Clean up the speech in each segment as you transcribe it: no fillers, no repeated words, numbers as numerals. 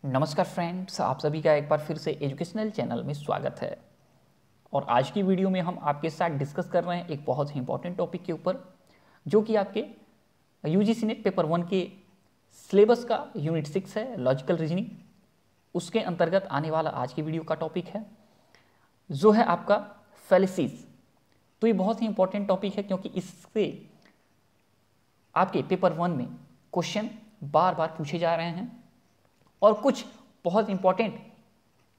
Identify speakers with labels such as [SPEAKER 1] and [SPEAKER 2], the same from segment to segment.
[SPEAKER 1] नमस्कार फ्रेंड्स, आप सभी का एक बार फिर से एजुकेशनल चैनल में स्वागत है। और आज की वीडियो में हम आपके साथ डिस्कस कर रहे हैं एक बहुत ही इंपॉर्टेंट टॉपिक के ऊपर, जो कि आपके यूजीसी नेट पेपर 1 के सिलेबस का यूनिट 6 है, लॉजिकल रीजनिंग। उसके अंतर्गत आने वाला आज की वीडियो का टॉपिक है जो है आपका फैलेसीज। तो ये बहुत ही इंपॉर्टेंट टॉपिक है क्योंकि इससे आपके पेपर 1 में क्वेश्चन बार बार पूछे जा रहे हैं और कुछ बहुत इंपॉर्टेंट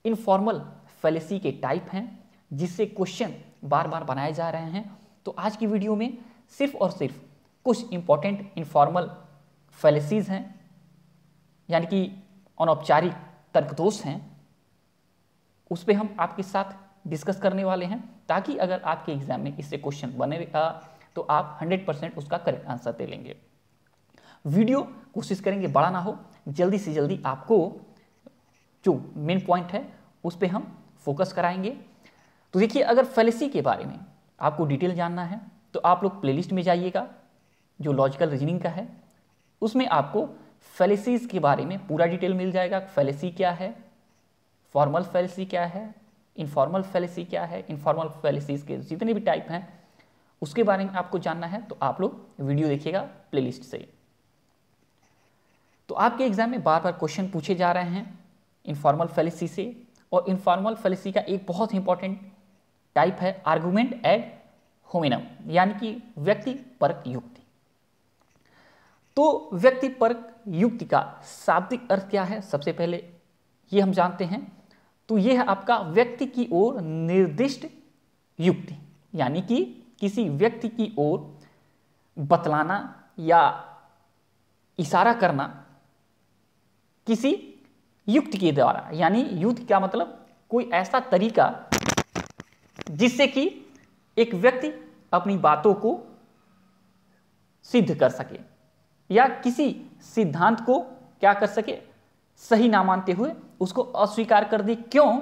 [SPEAKER 1] इनफॉर्मल फैलेसी के टाइप हैं जिससे क्वेश्चन बार बार बनाए जा रहे हैं। तो आज की वीडियो में सिर्फ और सिर्फ कुछ इंपॉर्टेंट इनफॉर्मल फैलेसीज हैं, यानी कि अनौपचारिक तर्कदोष हैं, उस पर हम आपके साथ डिस्कस करने वाले हैं, ताकि अगर आपके एग्जाम में इससे क्वेश्चन बनेगा तो आप 100% उसका करेक्ट आंसर दे लेंगे। वीडियो कोशिश करेंगे बड़ा ना हो, जल्दी से जल्दी आपको जो मेन पॉइंट है उस पर हम फोकस कराएंगे। तो देखिए, अगर फैलेसी के बारे में आपको डिटेल जानना है तो आप लोग प्लेलिस्ट में जाइएगा जो लॉजिकल रीजनिंग का है, उसमें आपको फैलेसीज के बारे में पूरा डिटेल मिल जाएगा। फैलेसी क्या है, फॉर्मल फैलेसी क्या है, इनफॉर्मल फैलेसी क्या है, इनफॉर्मल फैलेसीज के जितने भी टाइप हैं उसके बारे में आपको जानना है तो आप लोग वीडियो देखिएगा प्लेलिस्ट से। तो आपके एग्जाम में बार बार क्वेश्चन पूछे जा रहे हैं इनफॉर्मल फैलेसी से, और इनफॉर्मल फैलेसी का एक बहुत इंपॉर्टेंट टाइप है आर्गुमेंट एड होमिनम, यानी कि व्यक्ति परक युक्ति। तो व्यक्ति परक युक्ति का शाब्दिक अर्थ क्या है, सबसे पहले ये हम जानते हैं। तो यह है आपका व्यक्ति की ओर निर्दिष्ट युक्ति, यानी कि किसी व्यक्ति की ओर बतलाना या इशारा करना किसी युक्ति के द्वारा, यानी युक्ति क्या मतलब कोई ऐसा तरीका जिससे कि एक व्यक्ति अपनी बातों को सिद्ध कर सके या किसी सिद्धांत को क्या कर सके, सही ना मानते हुए उसको अस्वीकार कर दे। क्यों?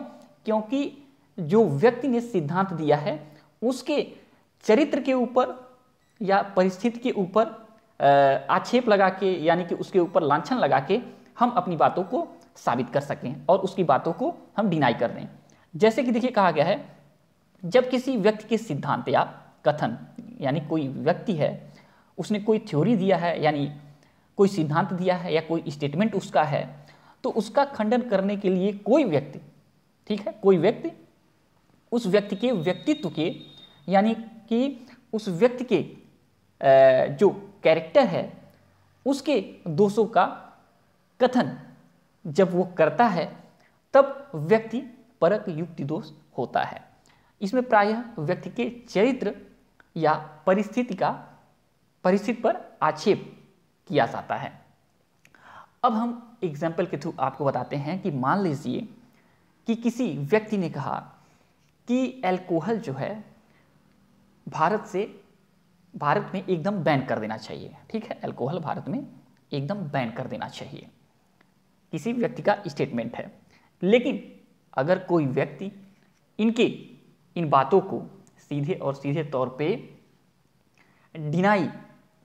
[SPEAKER 1] क्योंकि जो व्यक्ति ने सिद्धांत दिया है उसके चरित्र के ऊपर या परिस्थिति के ऊपर आक्षेप लगा के, यानी कि उसके ऊपर लांछन लगा के हम अपनी बातों को साबित कर सकें और उसकी बातों को हम डिनाई कर दें। जैसे कि देखिए, कहा गया है जब किसी व्यक्ति के सिद्धांत या कथन, यानी कोई व्यक्ति है उसने कोई थ्योरी दिया है, यानी कोई सिद्धांत दिया है या कोई स्टेटमेंट उसका है, तो उसका खंडन करने के लिए कोई व्यक्ति, ठीक है, कोई व्यक्ति उस व्यक्ति के व्यक्तित्व के, यानी कि उस व्यक्ति के जो कैरेक्टर है उसके दोषों का कथन जब वो करता है तब व्यक्ति परक युक्ति दोष होता है। इसमें प्रायः व्यक्ति के चरित्र या परिस्थिति पर आक्षेप किया जाता है। अब हम एग्जाम्पल के थ्रू आपको बताते हैं कि मान लीजिए कि किसी व्यक्ति ने कहा कि अल्कोहल जो है भारत में एकदम बैन कर देना चाहिए। ठीक है, अल्कोहल भारत में एकदम बैन कर देना चाहिए, किसी व्यक्ति का स्टेटमेंट है। लेकिन अगर कोई व्यक्ति इन बातों को सीधे और सीधे तौर पे डिनाई,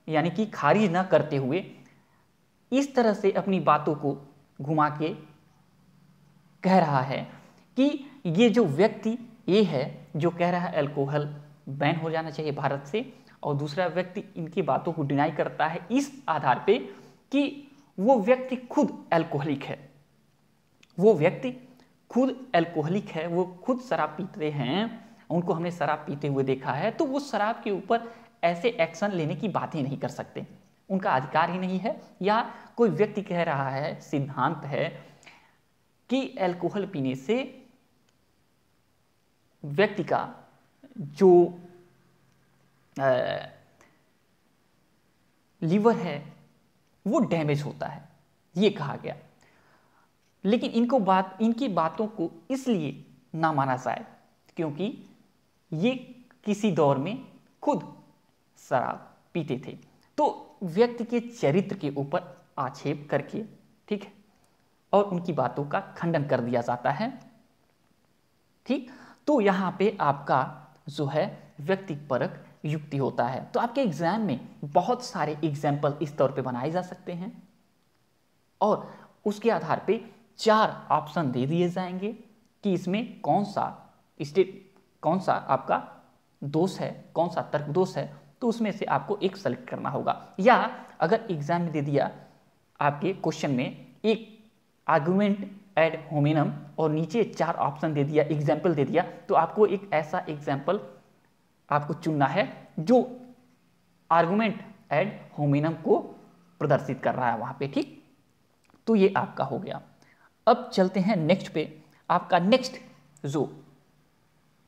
[SPEAKER 1] यानी कि खारिज ना करते हुए इस तरह से अपनी बातों को घुमा के कह रहा है कि ये जो व्यक्ति ये है जो कह रहा है अल्कोहल बैन हो जाना चाहिए भारत से, और दूसरा व्यक्ति इनकी बातों को डिनाई करता है इस आधार पे कि वो व्यक्ति खुद अल्कोहलिक है, वो व्यक्ति खुद अल्कोहलिक है, वो खुद शराब पीते हैं, उनको हमने शराब पीते हुए देखा है, तो वो शराब के ऊपर ऐसे एक्शन लेने की बातें नहीं कर सकते, उनका अधिकार ही नहीं है। या कोई व्यक्ति कह रहा है, सिद्धांत है कि अल्कोहल पीने से व्यक्ति का जो लीवर है वो डैमेज होता है, ये कहा गया। लेकिन इनकी बातों को इसलिए ना माना जाए क्योंकि ये किसी दौर में खुद शराब पीते थे, तो व्यक्ति के चरित्र के ऊपर आक्षेप करके, ठीक है, और उनकी बातों का खंडन कर दिया जाता है। ठीक, तो यहाँ पे आपका जो है व्यक्ति परक युक्ति होता है। तो आपके एग्जाम में बहुत सारे एग्जाम्पल इस तौर पे बनाए जा सकते हैं और उसके आधार पे 4 ऑप्शन दे दिए जाएंगे कि इसमें कौन सा आपका दोष है, कौन सा तर्क दोष है, तो उसमें से आपको एक सेलेक्ट करना होगा। या अगर एग्जाम में दे दिया आपके क्वेश्चन में एक आर्गुमेंट एड होमिनम और नीचे 4 ऑप्शन दे दिया, एग्जाम्पल दे दिया, तो आपको एक ऐसा एग्जाम्पल आपको चुनना है जो आर्गुमेंट एड होमिनम को प्रदर्शित कर रहा है वहां पे, ठीक। तो ये आपका हो गया। अब चलते हैं नेक्स्ट पे। आपका नेक्स्ट जो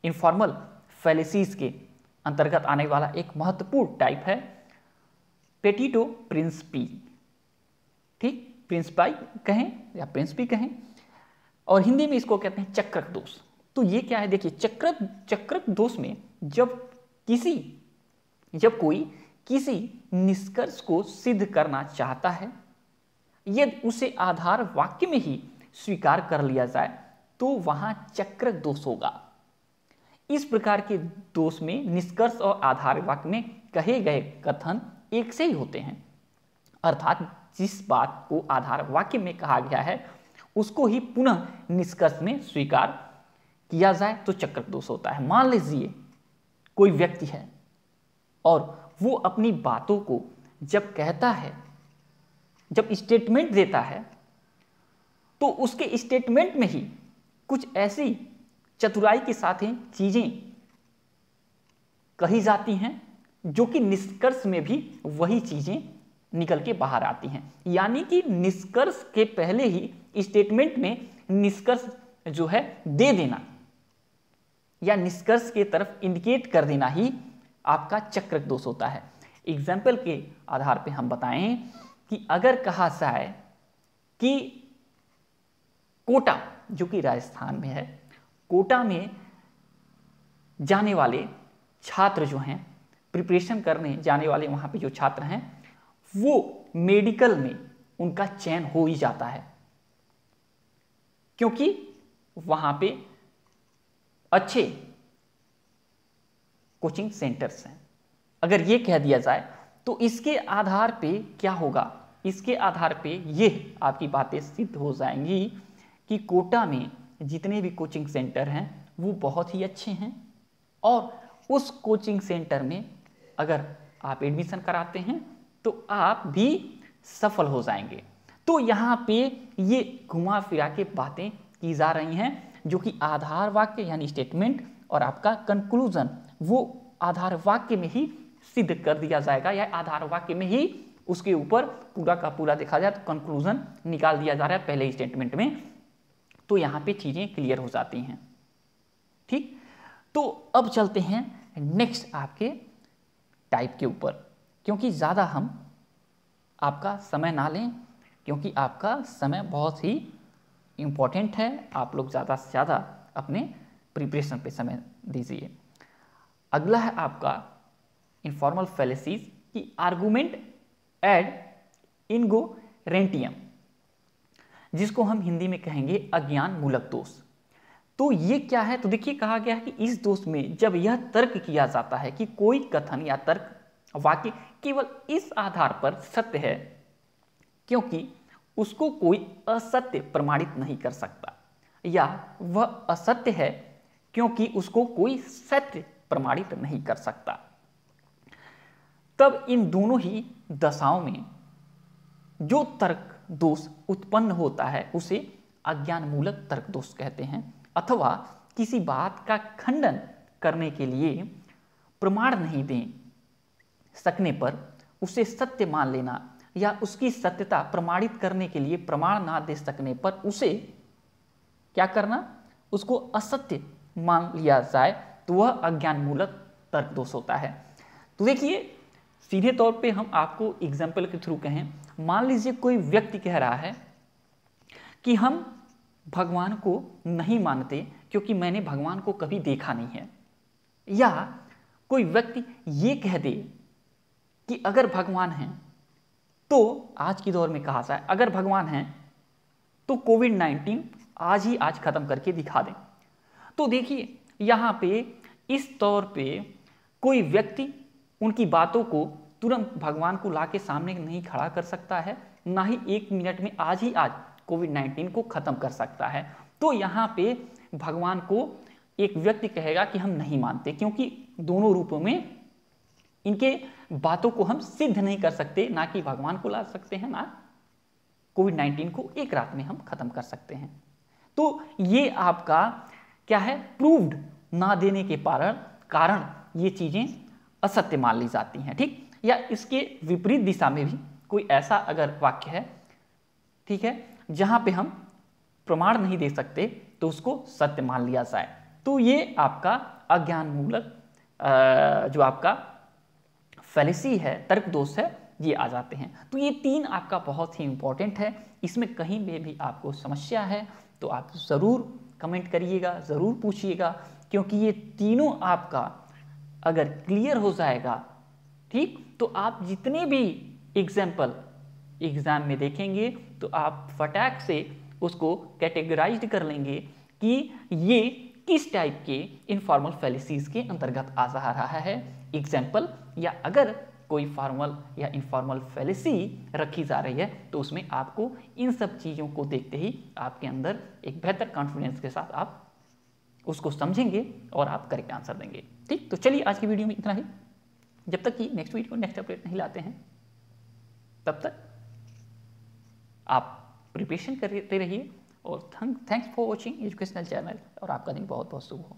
[SPEAKER 1] इनफॉर्मल फैलेसीज के अंतर्गत आने वाला एक महत्वपूर्ण टाइप है पेटिटो प्रिंसिपी, ठीक, प्रिंसिपाई कहें या प्रिंसिपी कहें, और हिंदी में इसको कहते हैं चक्रक दोष। तो ये क्या है, देखिए चक्रक दोष में जब कोई किसी निष्कर्ष को सिद्ध करना चाहता है, यदि उसे आधार वाक्य में ही स्वीकार कर लिया जाए तो वहां चक्रक दोष होगा। इस प्रकार के दोष में निष्कर्ष और आधार वाक्य में कहे गए कथन एक से ही होते हैं, अर्थात जिस बात को आधार वाक्य में कहा गया है उसको ही पुनः निष्कर्ष में स्वीकार किया जाए तो चक्रक दोष होता है। मान लीजिए कोई व्यक्ति है और वो अपनी बातों को जब कहता है, जब स्टेटमेंट देता है, तो उसके स्टेटमेंट में ही कुछ ऐसी चतुराई के साथ ही चीजें कही जाती हैं जो कि निष्कर्ष में भी वही चीजें निकल के बाहर आती हैं। यानी कि निष्कर्ष के पहले ही स्टेटमेंट में निष्कर्ष जो है दे देना या निष्कर्ष के तरफ इंडिकेट कर देना ही आपका चक्रक दोष होता है। एग्जाम्पल के आधार पे हम बताएं कि अगर कहा जाए कि कोटा, जो कि राजस्थान में है, कोटा में जाने वाले छात्र जो हैं, प्रिपरेशन करने जाने वाले वहां पे जो छात्र हैं, वो मेडिकल में उनका चयन हो ही जाता है क्योंकि वहां पे अच्छे कोचिंग सेंटर्स हैं। अगर ये कह दिया जाए तो इसके आधार पे क्या होगा, इसके आधार पे ये आपकी बातें सिद्ध हो जाएंगी कि कोटा में जितने भी कोचिंग सेंटर हैं वो बहुत ही अच्छे हैं और उस कोचिंग सेंटर में अगर आप एडमिशन कराते हैं तो आप भी सफल हो जाएंगे। तो यहाँ पे ये घुमा फिरा के बातें की जा रही हैं जो कि आधार वाक्य यानी स्टेटमेंट और आपका कंक्लूजन वो आधार वाक्य में ही सिद्ध कर दिया जाएगा या आधार वाक्य में ही उसके ऊपर पूरा का पूरा देखा जाए तो कंक्लूजन निकाल दिया जा रहा है पहले स्टेटमेंट में। तो यहाँ पे चीजें क्लियर हो जाती हैं, ठीक। तो अब चलते हैं नेक्स्ट आपके टाइप के ऊपर, क्योंकि ज़्यादा हम आपका समय ना लें, क्योंकि आपका समय बहुत ही इम्पोर्टेंट है। आप लोग ज़्यादा से ज़्यादा अपने प्रिपरेशन पे समय दीजिए। अगला है आपका इनफॉर्मल फैलेसीज की आर्गुमेंट एड इनगोरेंटियम, जिसको हम हिंदी में कहेंगे अज्ञान मूलक दोष। तो ये क्या है, तो देखिए कहा गया है कि इस दोष में जब यह तर्क किया जाता है कि कोई कथन या तर्क वाक्य केवल इस आधार पर सत्य है क्योंकि उसको कोई असत्य प्रमाणित नहीं कर सकता, या वह असत्य है क्योंकि उसको कोई सत्य प्रमाणित नहीं कर सकता, तब इन दोनों ही दशाओं में जो तर्क दोष उत्पन्न होता है उसे अज्ञान मूलक तर्क दोष कहते हैं। अथवा किसी बात का खंडन करने के लिए प्रमाण नहीं दे सकने पर उसे सत्य मान लेना या उसकी सत्यता प्रमाणित करने के लिए प्रमाण ना दे सकने पर उसे क्या करना, उसको असत्य मान लिया जाए तो वह अज्ञान मूलक तर्क दोष होता है। तो देखिए सीधे तौर पे हम आपको एग्जाम्पल के थ्रू कहें, मान लीजिए कोई व्यक्ति कह रहा है कि हम भगवान को नहीं मानते क्योंकि मैंने भगवान को कभी देखा नहीं है, या कोई व्यक्ति ये कह दे कि अगर भगवान हैं तो आज की दौर में कहा जाए अगर भगवान हैं तो कोविड-19 आज खत्म करके दिखा दें। तो देखिए यहाँ पे इस तौर पे कोई व्यक्ति उनकी बातों को तुरंत भगवान को लाके सामने नहीं खड़ा कर सकता है, ना ही 1 मिनट में आज कोविड-19 को खत्म कर सकता है। तो यहाँ पे भगवान को एक व्यक्ति कहेगा कि हम नहीं मानते, क्योंकि दोनों रूपों में इनके बातों को हम सिद्ध नहीं कर सकते, ना कि भगवान को ला सकते हैं, ना कोविड-19 को एक रात में हम खत्म कर सकते हैं। तो ये आपका क्या है, प्रूव्ड ना देने के कारण ये चीजें असत्य मान ली जाती हैं, ठीक। या इसके विपरीत दिशा में भी कोई ऐसा अगर वाक्य है, ठीक है, जहां पे हम प्रमाण नहीं दे सकते तो उसको सत्य मान लिया जाए, तो ये आपका अज्ञान मूलक जो आपका फैलेसी है, तर्क दोष है, ये आ जाते हैं। तो ये तीन आपका बहुत ही इंपॉर्टेंट है। इसमें कहीं में भी आपको समस्या है तो आप ज़रूर कमेंट करिएगा, ज़रूर पूछिएगा, क्योंकि ये तीनों आपका अगर क्लियर हो जाएगा, ठीक, तो आप जितने भी एग्जाम्पल एग्जाम में देखेंगे तो आप फटाक से उसको कैटेगराइज्ड कर लेंगे कि ये किस टाइप के इनफॉर्मल फैलेसीज के अंतर्गत आ जा रहा है एग्जाम्पल, या अगर कोई फॉर्मल या इनफॉर्मल फैलेसी रखी जा रही है तो उसमें आपको इन सब चीज़ों को देखते ही आपके अंदर एक बेहतर कॉन्फिडेंस के साथ आप उसको समझेंगे और आप करेक्ट आंसर देंगे, ठीक। तो चलिए आज की वीडियो में इतना ही। जब तक कि नेक्स्ट वीडियो नेक्स्ट अपडेट नहीं लाते हैं, तब तक आप प्रिपरेशन करते रहिए और thanks for watching educational channel, और आपका दिन बहुत बहुत शुभ हो।